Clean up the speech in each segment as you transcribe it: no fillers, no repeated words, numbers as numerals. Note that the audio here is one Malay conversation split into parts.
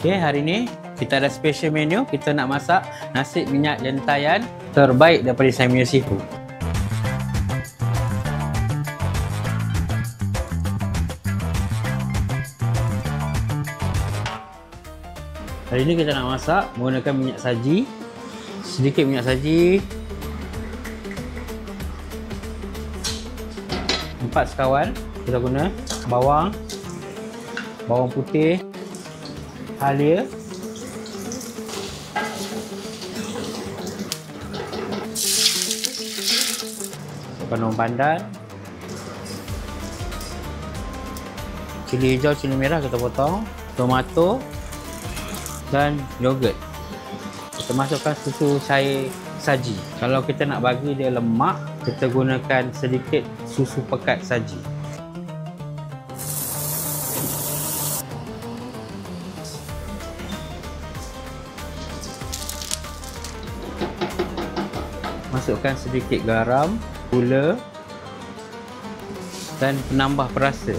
Okey, hari ni kita ada special menu. Kita nak masak nasi minyak gentayan terbaik daripada saya punya seafood. Hari ni kita nak masak menggunakan minyak saji. Sedikit minyak saji. 4 sekawan. Kita guna bawang putih, halia, daun pandan, cili hijau, cili merah kita potong, tomato dan yogurt. Kita masukkan susu cair saji. Kalau kita nak bagi dia lemak, kita gunakan sedikit susu pekat saji. Masukkan sedikit garam, gula dan penambah perasa.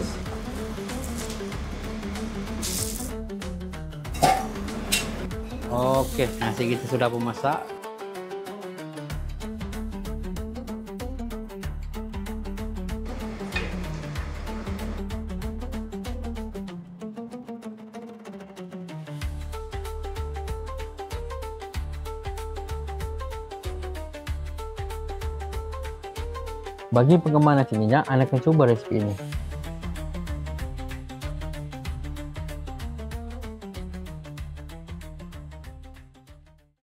Okey, nasi kita sudah pun masak. Bagi penggemar nasi minyak, anda akan cuba resipi ini.